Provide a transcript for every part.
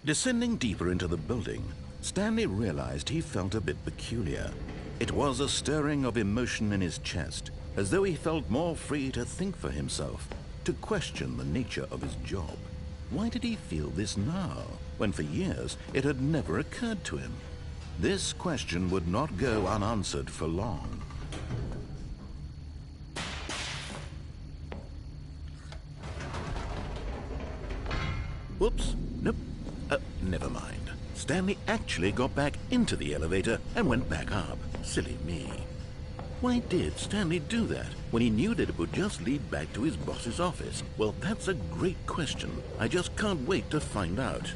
Descending deeper into the building, Stanley realized he felt a bit peculiar. It was a stirring of emotion in his chest, as though he felt more free to think for himself, to question the nature of his job. Why did he feel this now, when for years it had never occurred to him? This question would not go unanswered for long. Whoops, nope, never mind. Stanley actually got back into the elevator and went back up. Silly me. Why did Stanley do that when he knew that it would just lead back to his boss's office? Well, that's a great question. I just can't wait to find out.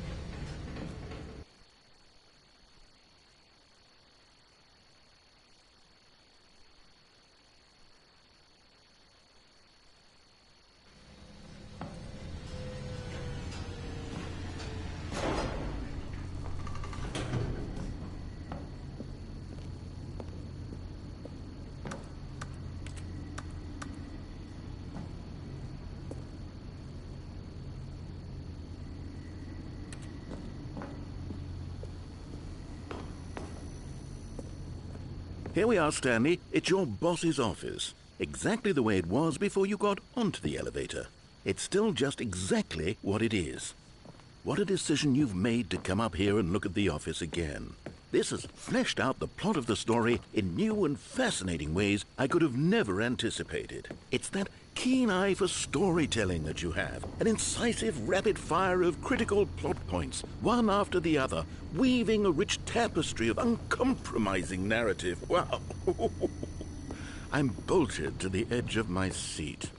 Here we are, Stanley. It's your boss's office. Exactly the way it was before you got onto the elevator. It's still just exactly what it is. What a decision you've made to come up here and look at the office again. This has fleshed out the plot of the story in new and fascinating ways I could have never anticipated. It's that keen eye for storytelling that you have, an incisive rapid fire of critical plot points, one after the other, weaving a rich tapestry of uncompromising narrative. Wow! I'm bolted to the edge of my seat.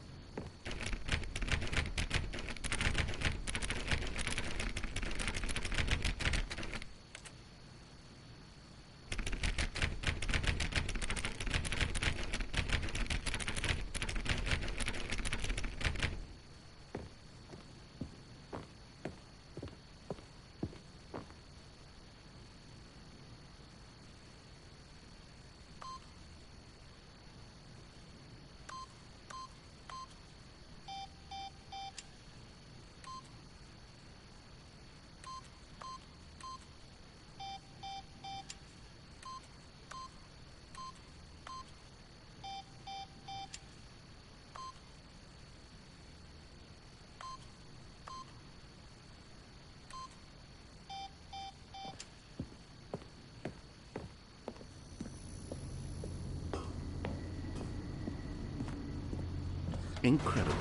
Incredible.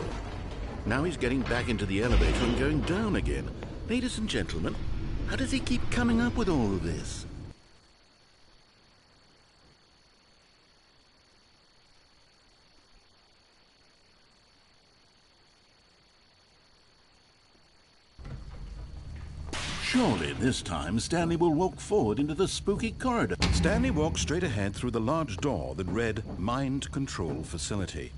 Now he's getting back into the elevator and going down again. Ladies and gentlemen, how does he keep coming up with all of this? Surely this time Stanley will walk forward into the spooky corridor. Stanley walked straight ahead through the large door that read Mind Control Facility.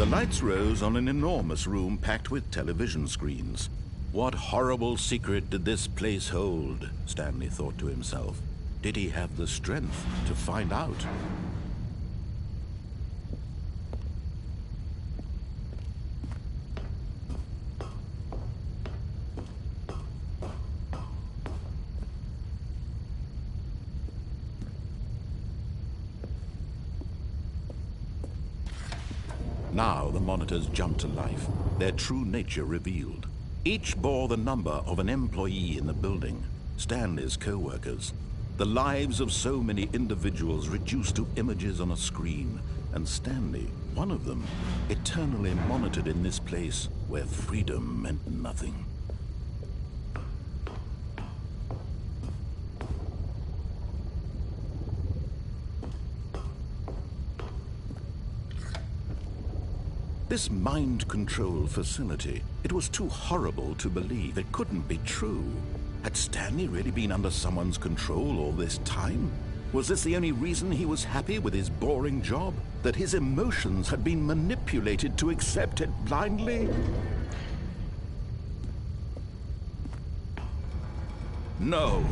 The lights rose on an enormous room packed with television screens. What horrible secret did this place hold? Stanley thought to himself. Did he have the strength to find out? Now the monitors jumped to life, their true nature revealed. Each bore the number of an employee in the building, Stanley's co-workers. The lives of so many individuals reduced to images on a screen, and Stanley, one of them, eternally monitored in this place where freedom meant nothing. This mind control facility, it was too horrible to believe. It couldn't be true. Had Stanley really been under someone's control all this time? Was this the only reason he was happy with his boring job? That his emotions had been manipulated to accept it blindly? No,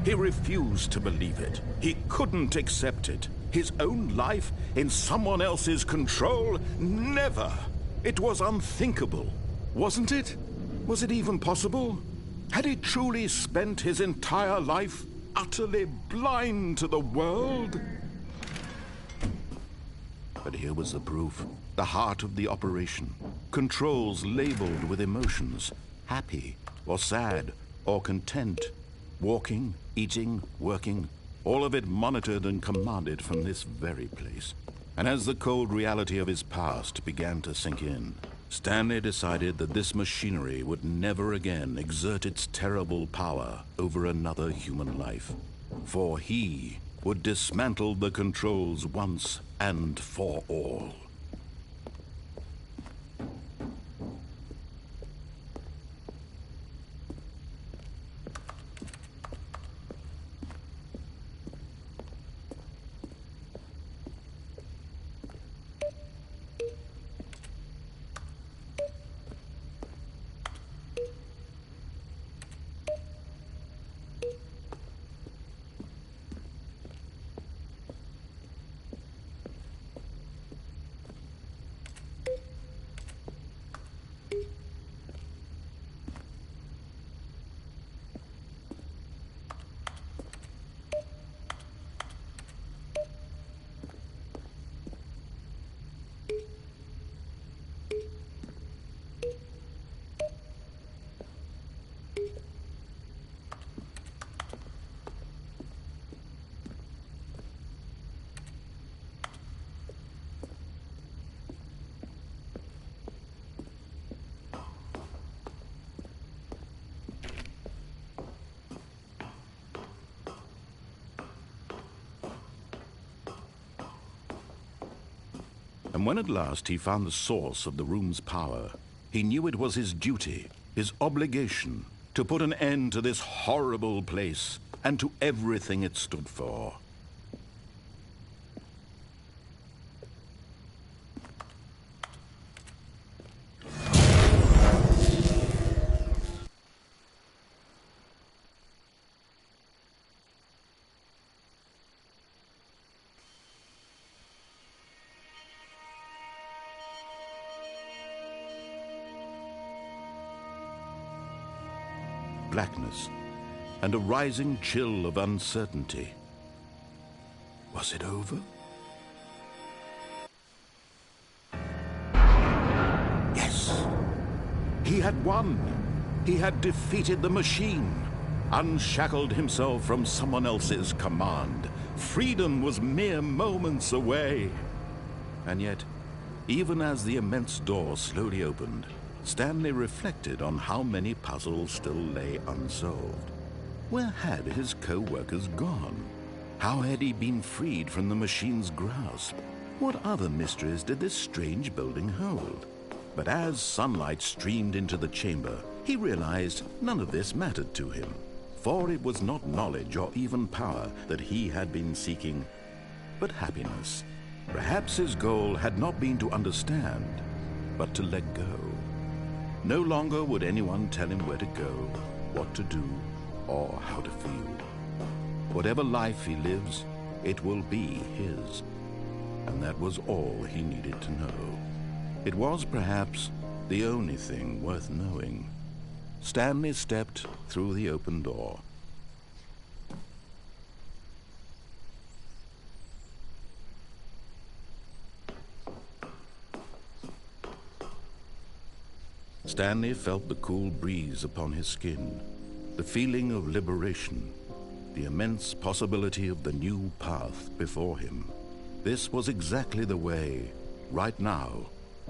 he refused to believe it. He couldn't accept it. His own life in someone else's control? Never! It was unthinkable, wasn't it? Was it even possible? Had he truly spent his entire life utterly blind to the world? But here was the proof. The heart of the operation. Controls labeled with emotions. Happy, or sad, or content. Walking, eating, working. All of it monitored and commanded from this very place. And as the cold reality of his past began to sink in, Stanley decided that this machinery would never again exert its terrible power over another human life. For he would dismantle the controls once and for all. And when at last he found the source of the room's power, he knew it was his duty, his obligation, to put an end to this horrible place and to everything it stood for. Blackness, and a rising chill of uncertainty. Was it over? Yes! He had won! He had defeated the machine, unshackled himself from someone else's command. Freedom was mere moments away. And yet, even as the immense door slowly opened, Stanley reflected on how many puzzles still lay unsolved. Where had his co-workers gone? How had he been freed from the machine's grasp? What other mysteries did this strange building hold? But as sunlight streamed into the chamber, he realized none of this mattered to him. For it was not knowledge or even power that he had been seeking, but happiness. Perhaps his goal had not been to understand, but to let go. No longer would anyone tell him where to go, what to do, or how to feel. Whatever life he lives, it will be his. And that was all he needed to know. It was perhaps the only thing worth knowing. Stanley stepped through the open door. Stanley felt the cool breeze upon his skin, the feeling of liberation, the immense possibility of the new path before him. This was exactly the way, right now,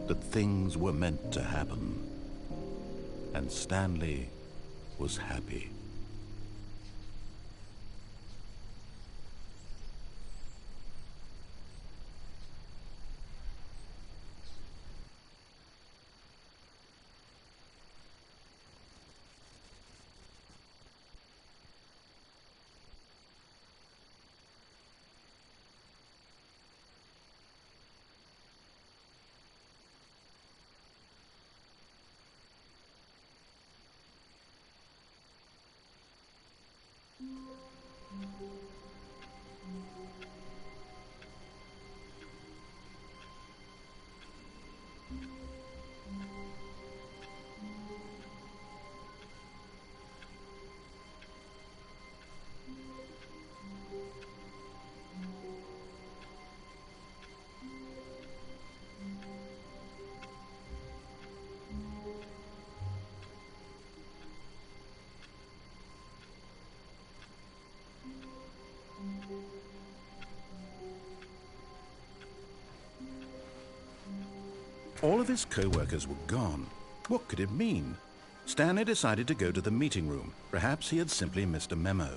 that things were meant to happen. And Stanley was happy. All of his co-workers were gone. What could it mean? Stanley decided to go to the meeting room. Perhaps he had simply missed a memo.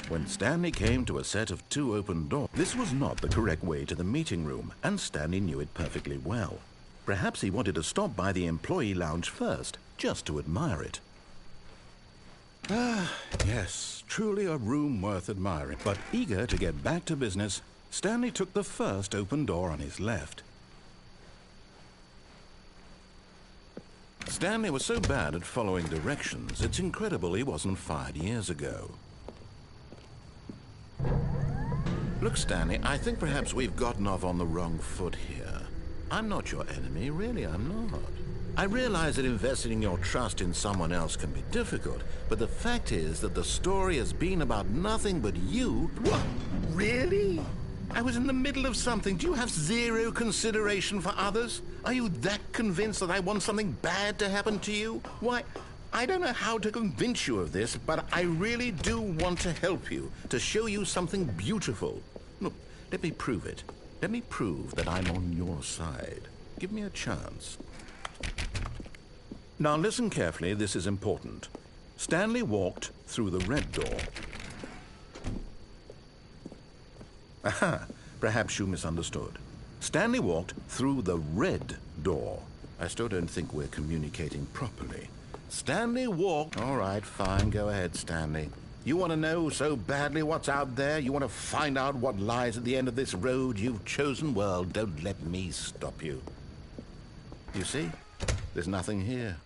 When Stanley came to a set of 2 open doors, this was not the correct way to the meeting room, and Stanley knew it perfectly well. Perhaps he wanted to stop by the employee lounge first, just to admire it. Ah, yes, truly a room worth admiring. But eager to get back to business, Stanley took the first open door on his left. Stanley was so bad at following directions, it's incredible he wasn't fired years ago. Look, Stanley, I think perhaps we've gotten off on the wrong foot here. I'm not your enemy, really, I'm not. I realize that investing your trust in someone else can be difficult, but the fact is that the story has been about nothing but you. What? Really? I was in the middle of something. Do you have zero consideration for others? Are you that convinced that I want something bad to happen to you? Why, I don't know how to convince you of this, but I really do want to help you, to show you something beautiful. Look, let me prove it. Let me prove that I'm on your side. Give me a chance. Now listen carefully, this is important. Stanley walked through the red door. Aha, perhaps you misunderstood. Stanley walked through the red door. I still don't think we're communicating properly. Stanley walked... All right, fine, go ahead, Stanley. You want to know so badly what's out there? You want to find out what lies at the end of this road you've chosen? Well, don't let me stop you. You see? There's nothing here.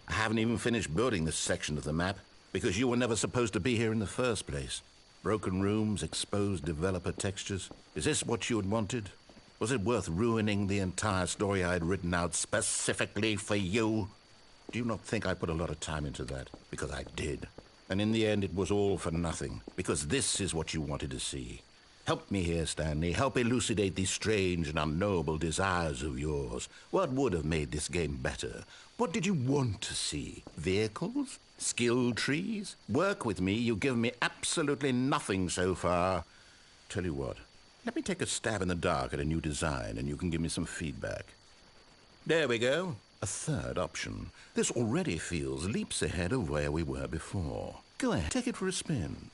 I haven't even finished building this section of the map because you were never supposed to be here in the first place. Broken rooms, exposed developer textures. Is this what you had wanted? Was it worth ruining the entire story I had written out specifically for you? Do you not think I put a lot of time into that? Because I did. And in the end, it was all for nothing. Because this is what you wanted to see. Help me here, Stanley. Help elucidate these strange and unknowable desires of yours. What would have made this game better? What did you want to see? Vehicles? Skill trees? Work with me. You've given me absolutely nothing so far. Tell you what. Let me take a stab in the dark at a new design, and you can give me some feedback. There we go. A third option. This already feels leaps ahead of where we were before. Go ahead, take it for a spin.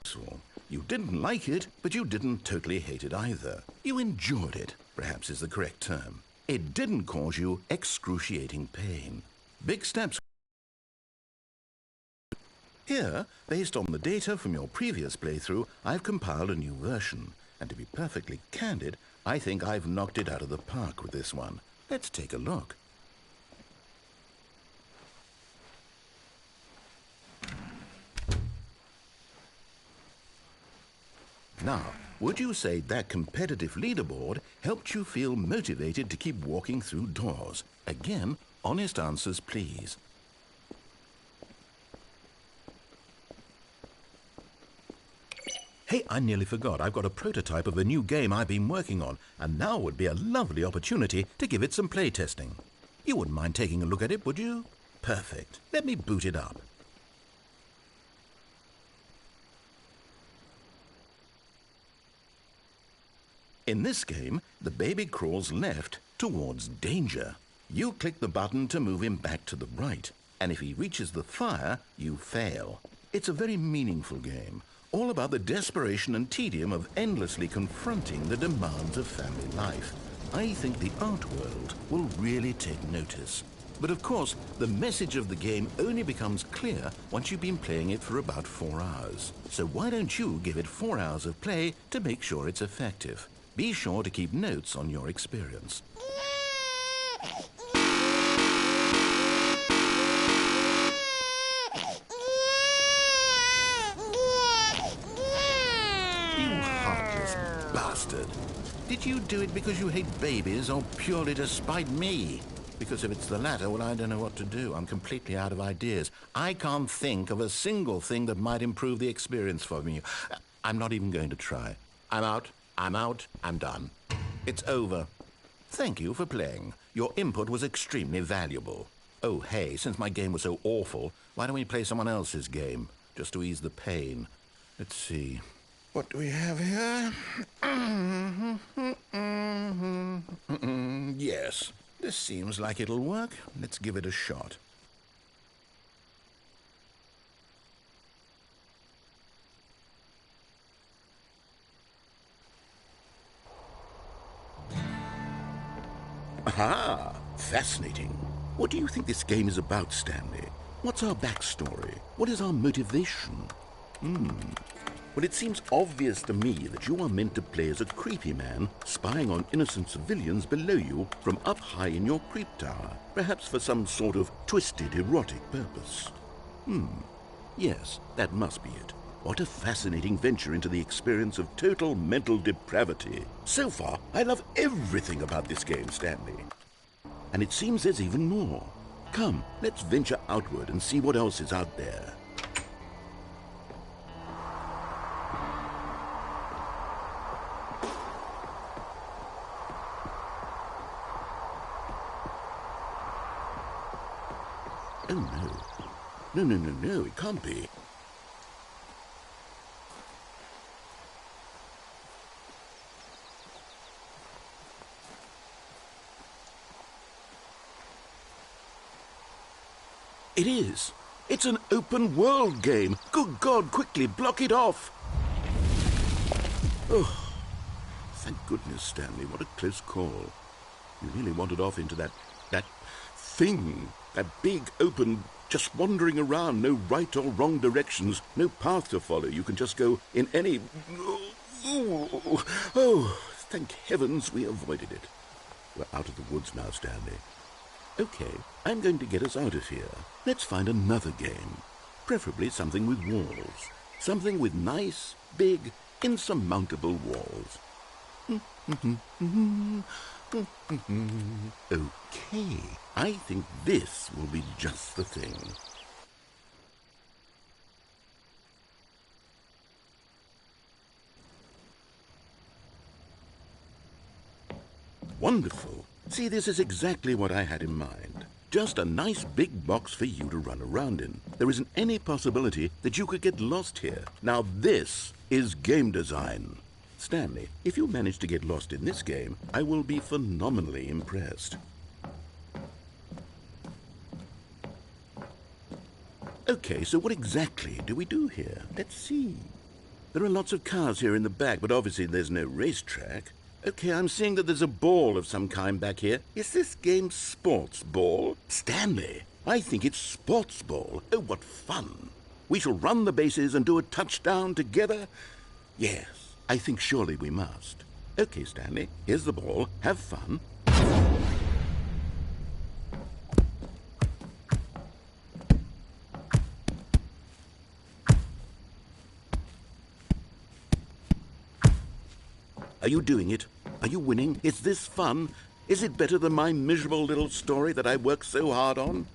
So, you didn't like it, but you didn't totally hate it either. You enjoyed it, perhaps is the correct term. It didn't cause you excruciating pain. Big steps. Here, based on the data from your previous playthrough, I've compiled a new version. And to be perfectly candid, I think I've knocked it out of the park with this one. Let's take a look. Now, would you say that competitive leaderboard helped you feel motivated to keep walking through doors? Again, honest answers, please. Hey, I nearly forgot. I've got a prototype of a new game I've been working on, and now would be a lovely opportunity to give it some playtesting. You wouldn't mind taking a look at it, would you? Perfect. Let me boot it up. In this game, the baby crawls left towards danger. You click the button to move him back to the right, and if he reaches the fire, you fail. It's a very meaningful game, all about the desperation and tedium of endlessly confronting the demands of family life. I think the art world will really take notice. But of course, the message of the game only becomes clear once you've been playing it for about 4 hours. So why don't you give it 4 hours of play to make sure it's effective? Be sure to keep notes on your experience. Bastard. Did you do it because you hate babies or purely to spite me? Because if it's the latter, well, I don't know what to do. I'm completely out of ideas. I can't think of a single thing that might improve the experience for me. I'm not even going to try. I'm out. I'm done. It's over. Thank you for playing. Your input was extremely valuable. Oh, hey, since my game was so awful, why don't we play someone else's game? Just to ease the pain. Let's see. What do we have here? Yes, this seems like it'll work. Let's give it a shot. Aha! Fascinating. What do you think this game is about, Stanley? What's our backstory? What is our motivation? Well, it seems obvious to me that you are meant to play as a creepy man spying on innocent civilians below you from up high in your creep tower, perhaps for some sort of twisted, erotic purpose. Yes, that must be it. What a fascinating venture into the experience of total mental depravity. So far, I love everything about this game, Stanley. And it seems there's even more. Come, let's venture outward and see what else is out there. Oh, no. No, it can't be. It is. It's an open world game. Good God, quickly, block it off. Oh, thank goodness, Stanley. What a close call. You really wandered off into that thing. That big, open, just wandering around, no right or wrong directions, no path to follow. You can just go in any... Oh, thank heavens we avoided it. We're out of the woods now, Stanley. Okay, I'm going to get us out of here. Let's find another game. Preferably something with walls. Something with nice, big, insurmountable walls. Okay, I think this will be just the thing. Wonderful. See, this is exactly what I had in mind. Just a nice big box for you to run around in. There isn't any possibility that you could get lost here. Now this is game design. Stanley, if you manage to get lost in this game, I will be phenomenally impressed. Okay, so what exactly do we do here? Let's see. There are lots of cars here in the back, but obviously there's no racetrack. Okay, I'm seeing that there's a ball of some kind back here. Is this game sports ball? Stanley, I think it's sports ball. Oh, what fun. We shall run the bases and do a touchdown together? Yes, I think surely we must. Okay, Stanley, here's the ball. Have fun. Are you doing it? Are you winning? Is this fun? Is it better than my miserable little story that I worked so hard on?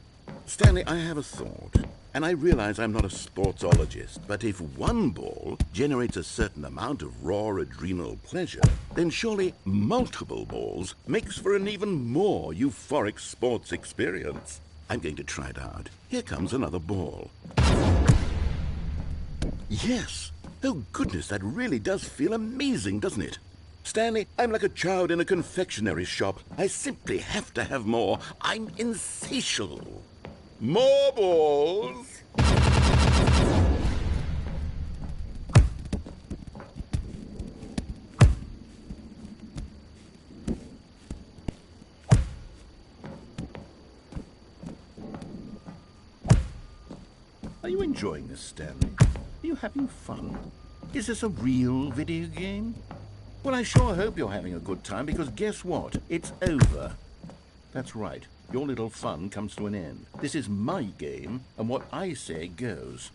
Stanley, I have a thought, and I realize I'm not a sportsologist, but if one ball generates a certain amount of raw adrenal pleasure, then surely multiple balls makes for an even more euphoric sports experience. I'm going to try it out. Here comes another ball. Yes! Oh goodness, that really does feel amazing, doesn't it? Stanley, I'm like a child in a confectionery shop. I simply have to have more. I'm insatiable. More balls! enjoying this, Stanley? Are you having fun? Is this a real video game? Well, I sure hope you're having a good time, because guess what? It's over. That's right. Your little fun comes to an end. This is my game, and what I say goes.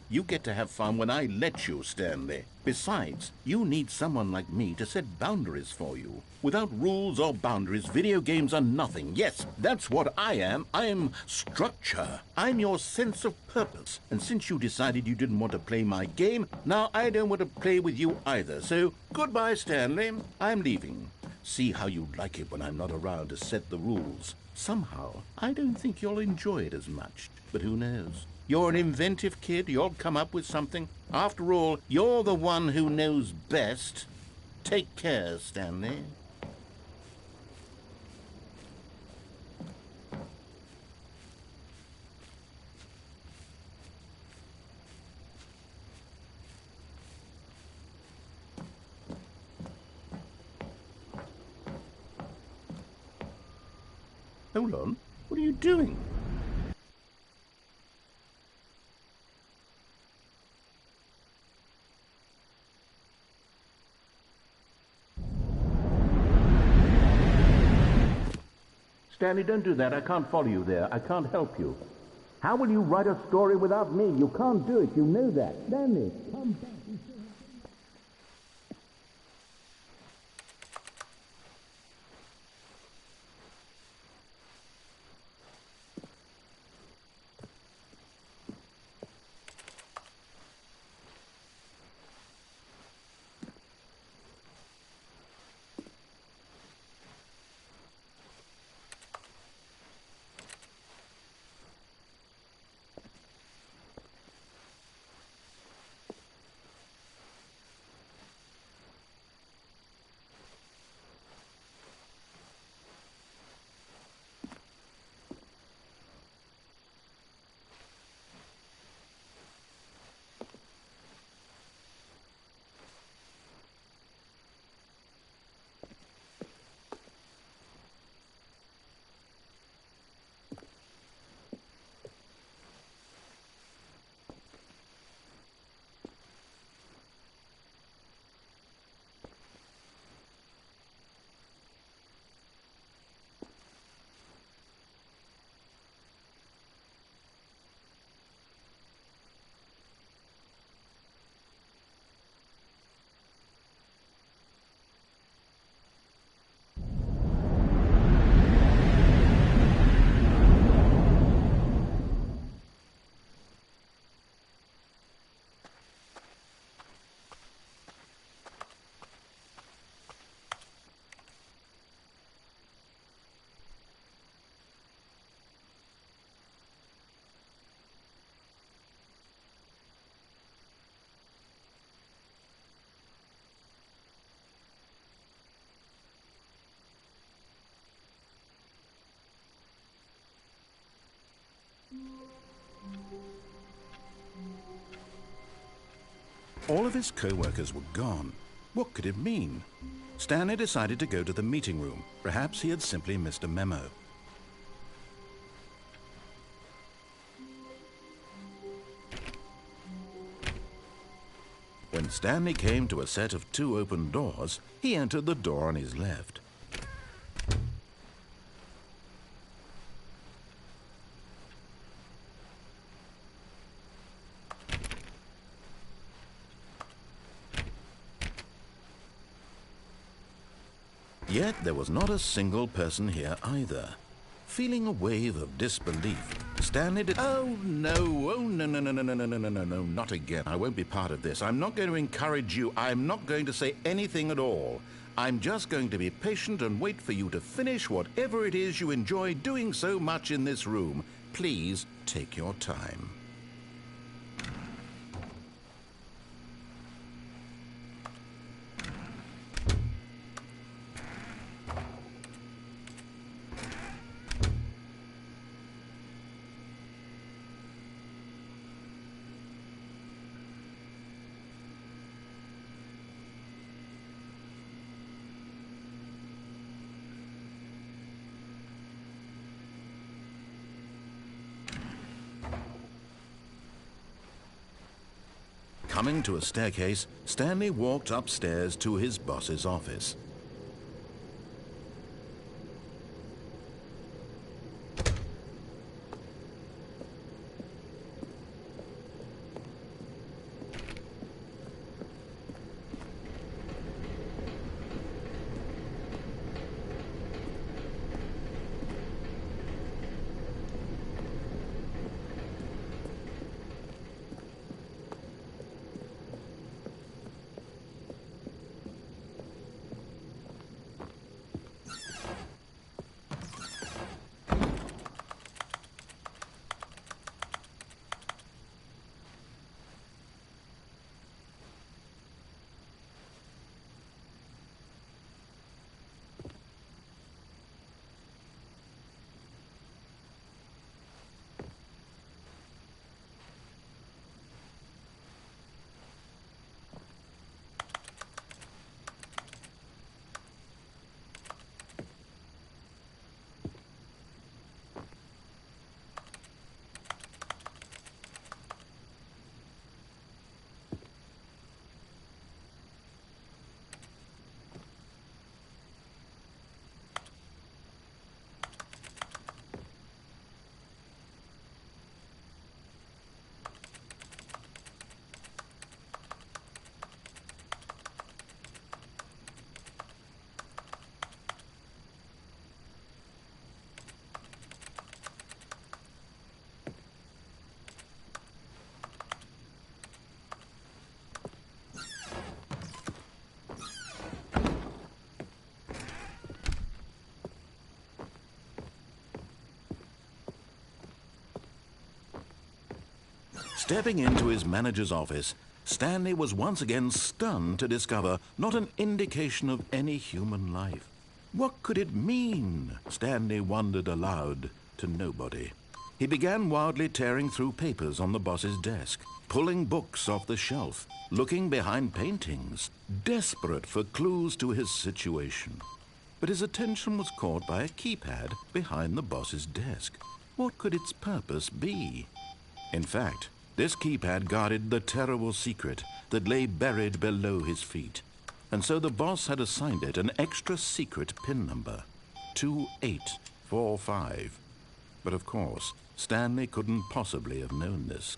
You get to have fun when I let you, Stanley. Besides, you need someone like me to set boundaries for you. Without rules or boundaries, video games are nothing. Yes, that's what I am. I'm structure. I'm your sense of purpose. And since you decided you didn't want to play my game, now I don't want to play with you either. So, goodbye, Stanley. I'm leaving. See how you like it when I'm not around to set the rules. Somehow, I don't think you'll enjoy it as much. But who knows? You're an inventive kid. You'll come up with something. After all, you're the one who knows best. Take care, Stanley. Hold on. What are you doing? Stanley, don't do that. I can't follow you there. I can't help you. How will you write a story without me? You can't do it. You know that. Stanley, come back. All of his co-workers were gone. What could it mean? Stanley decided to go to the meeting room. Perhaps he had simply missed a memo. When Stanley came to a set of 2 open doors, he entered the door on his left. Yet there was not a single person here either. Feeling a wave of disbelief, Stanley did... Oh, no, no, not again. I won't be part of this. I'm not going to encourage you. I'm not going to say anything at all. I'm just going to be patient and wait for you to finish whatever it is you enjoy doing so much in this room. Please take your time. Coming to a staircase, Stanley walked upstairs to his boss's office. Stepping into his manager's office, Stanley was once again stunned to discover not an indication of any human life. What could it mean? Stanley wondered aloud to nobody. He began wildly tearing through papers on the boss's desk, pulling books off the shelf, looking behind paintings, desperate for clues to his situation. But his attention was caught by a keypad behind the boss's desk. What could its purpose be? In fact, this keypad guarded the terrible secret that lay buried below his feet. And so the boss had assigned it an extra secret PIN number, 2845. But of course, Stanley couldn't possibly have known this.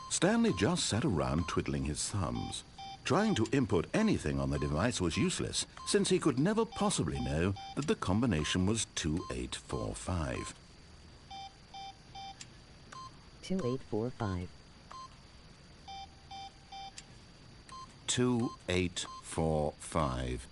Stanley just sat around twiddling his thumbs. Trying to input anything on the device was useless, since he could never possibly know that the combination was 2845. 2845. 2845.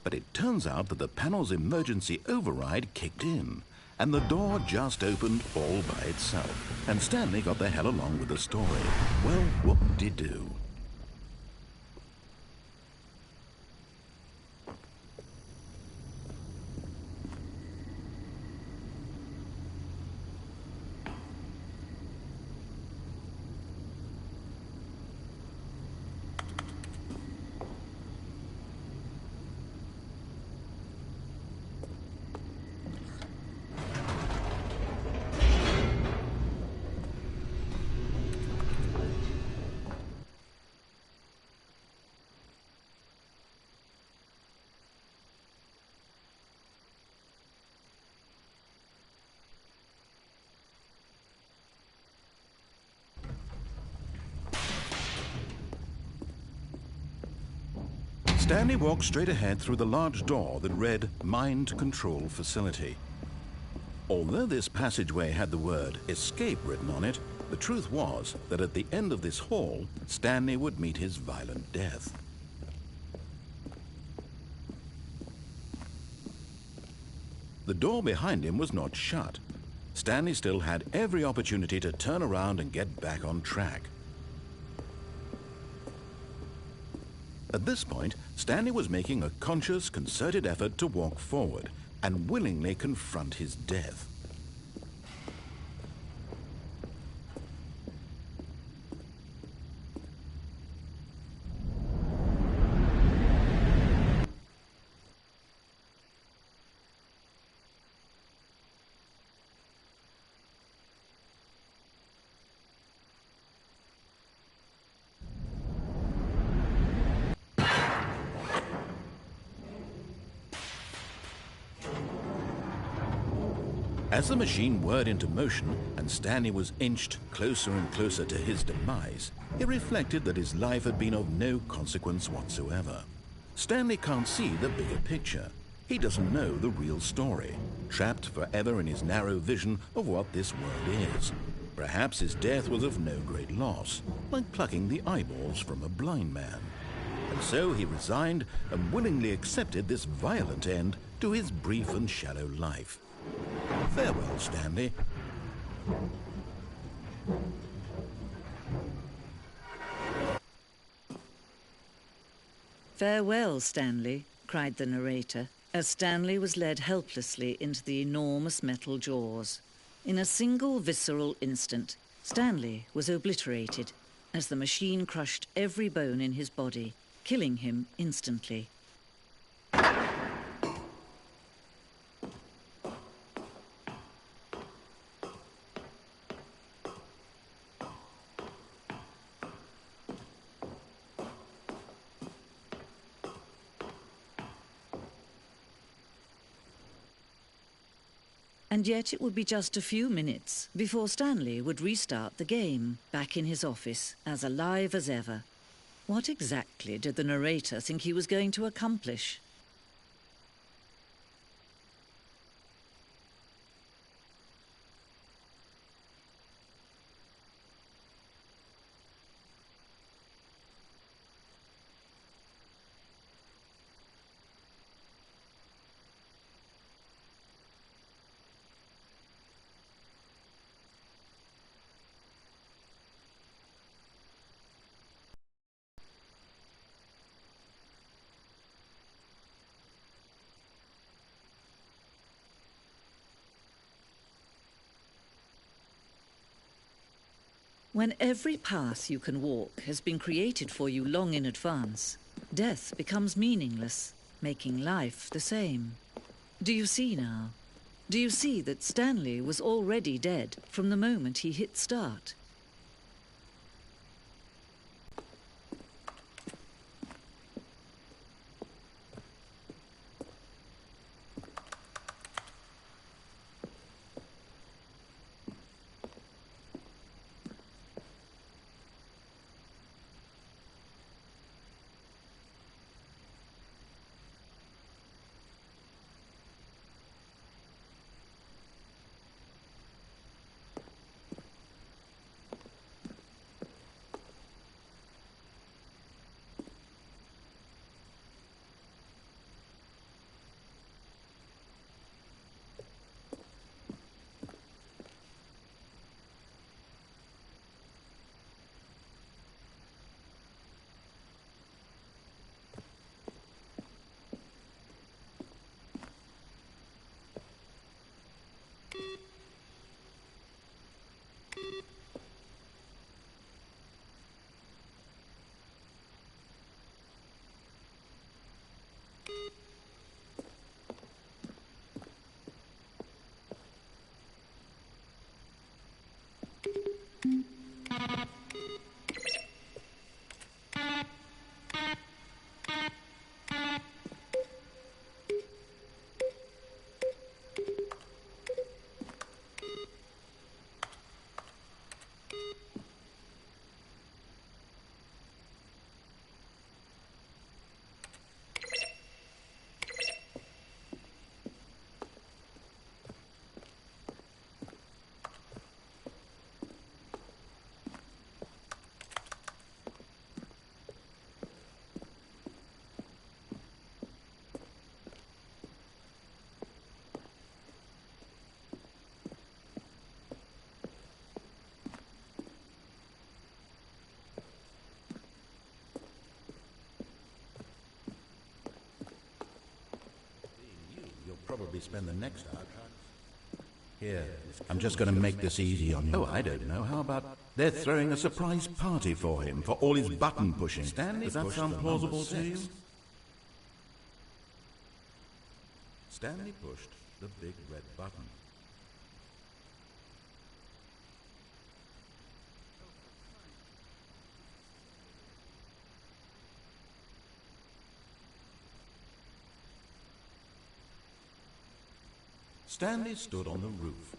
But it turns out that the panel's emergency override kicked in, and the door just opened all by itself, and Stanley got the hell along with the story. Well, what would he do? Stanley walked straight ahead through the large door that read Mind Control Facility. Although this passageway had the word escape written on it, the truth was that at the end of this hall, Stanley would meet his violent death. The door behind him was not shut. Stanley still had every opportunity to turn around and get back on track. At this point, Stanley was making a conscious, concerted effort to walk forward, and willingly confront his death. As the machine whirred into motion and Stanley was inched closer and closer to his demise, he reflected that his life had been of no consequence whatsoever. Stanley can't see the bigger picture. He doesn't know the real story, trapped forever in his narrow vision of what this world is. Perhaps his death was of no great loss, like plucking the eyeballs from a blind man. And so he resigned and willingly accepted this violent end to his brief and shallow life. Farewell, Stanley. "Farewell, Stanley," cried the narrator, as Stanley was led helplessly into the enormous metal jaws. In a single visceral instant, Stanley was obliterated as the machine crushed every bone in his body, killing him instantly. And yet it would be just a few minutes before Stanley would restart the game, back in his office, as alive as ever. What exactly did the narrator think he was going to accomplish? When every path you can walk has been created for you long in advance, death becomes meaningless, making life the same. Do you see now? Do you see that Stanley was already dead from the moment he hit start? probably spend the next hour. Here, I'm just going to make this easy on you. Oh, I don't know. How about... They're throwing a surprise party for him, for all his button pushing. Stanley, Does that pushed sound the plausible number to you? 6. Stanley pushed the big red button. Stanley stood on the roof.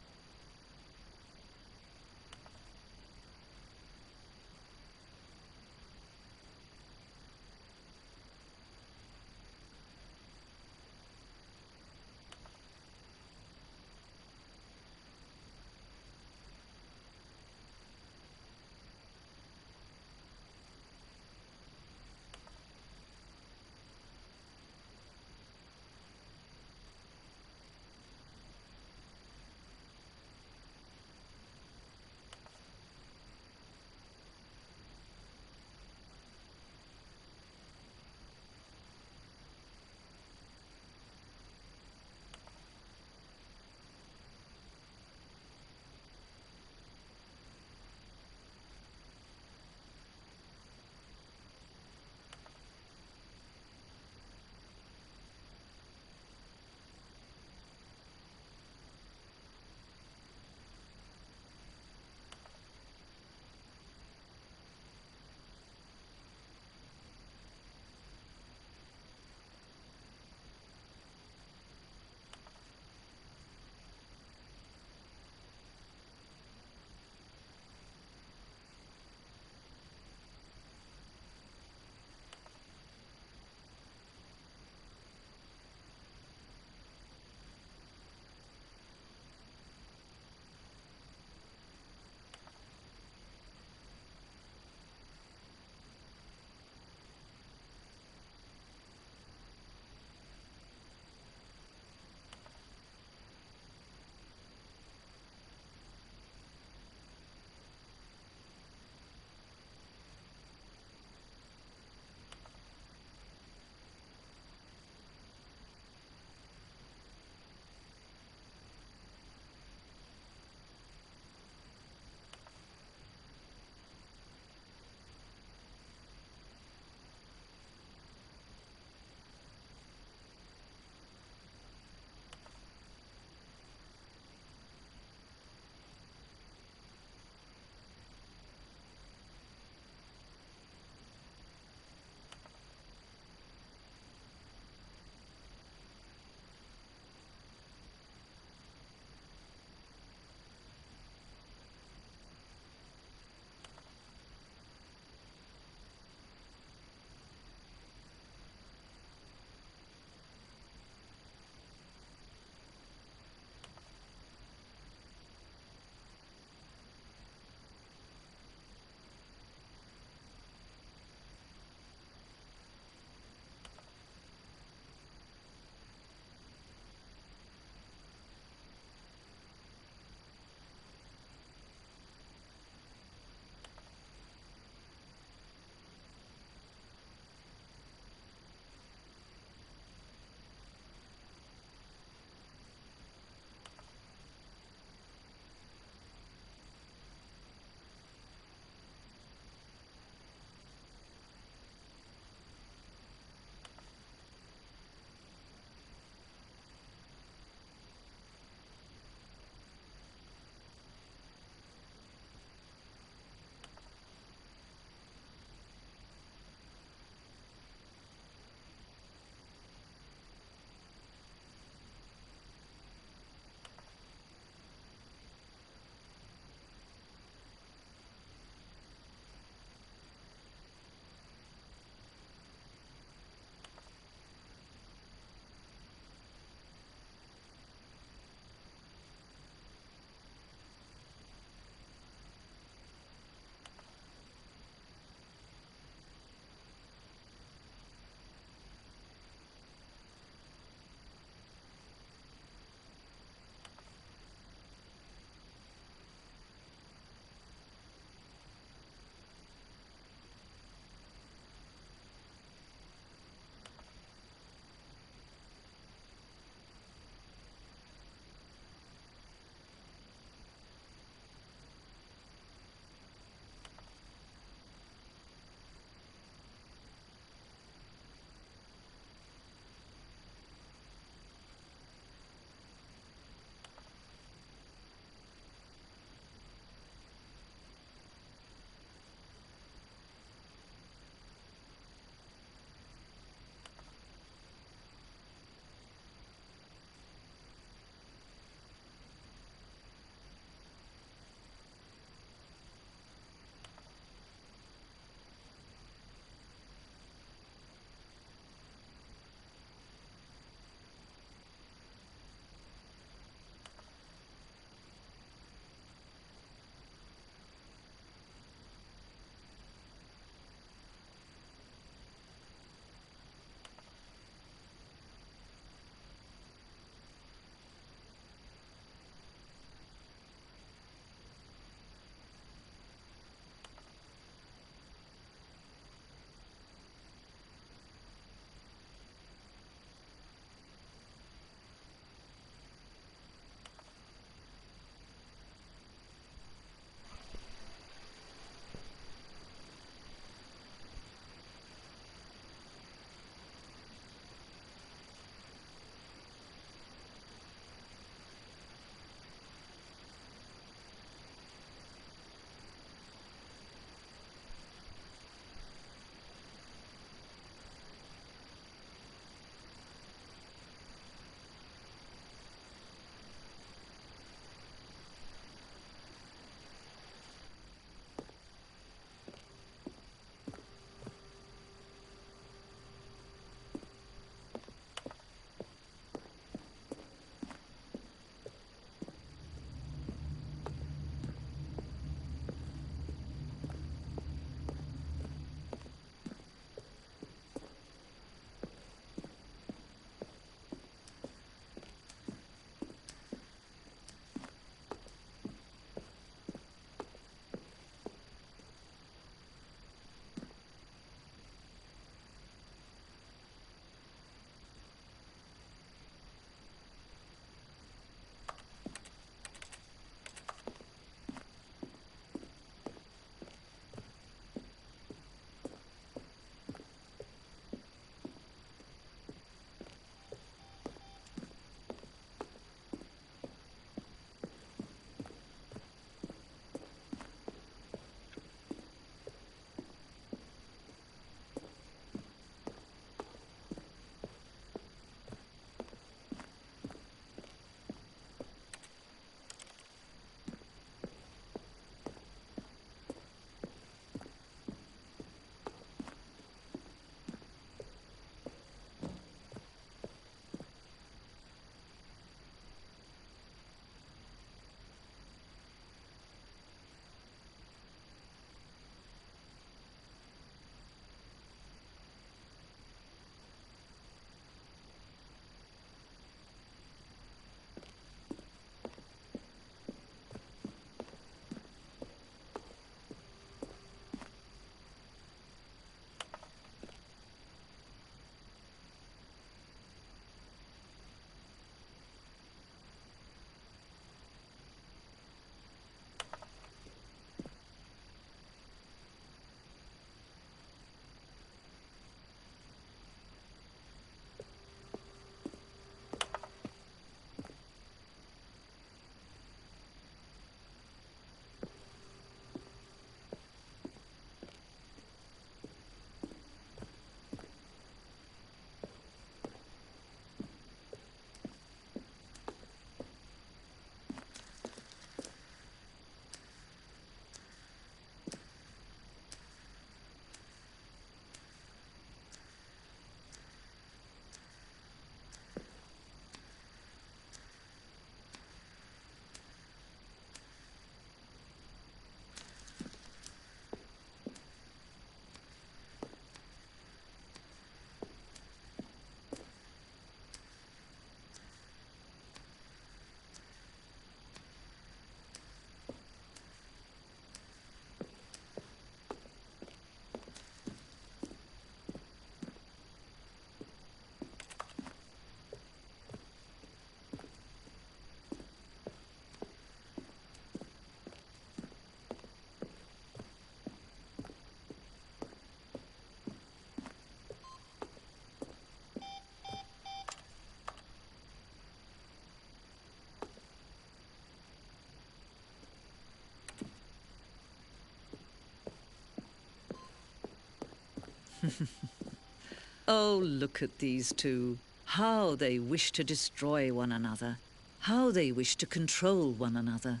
Oh, look at these two. How they wish to destroy one another. How they wish to control one another.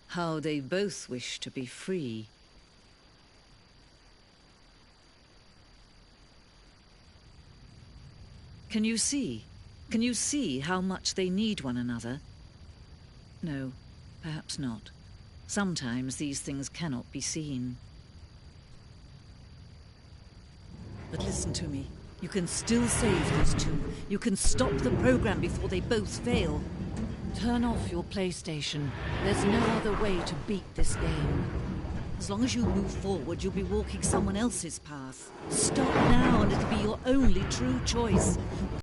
How they both wish to be free. Can you see? Can you see how much they need one another? No, perhaps not. Sometimes these things cannot be seen. But listen to me. You can still save these two. You can stop the program before they both fail. Turn off your PlayStation. There's no other way to beat this game. As long as you move forward, you'll be walking someone else's path. Stop now and it'll be your only true choice.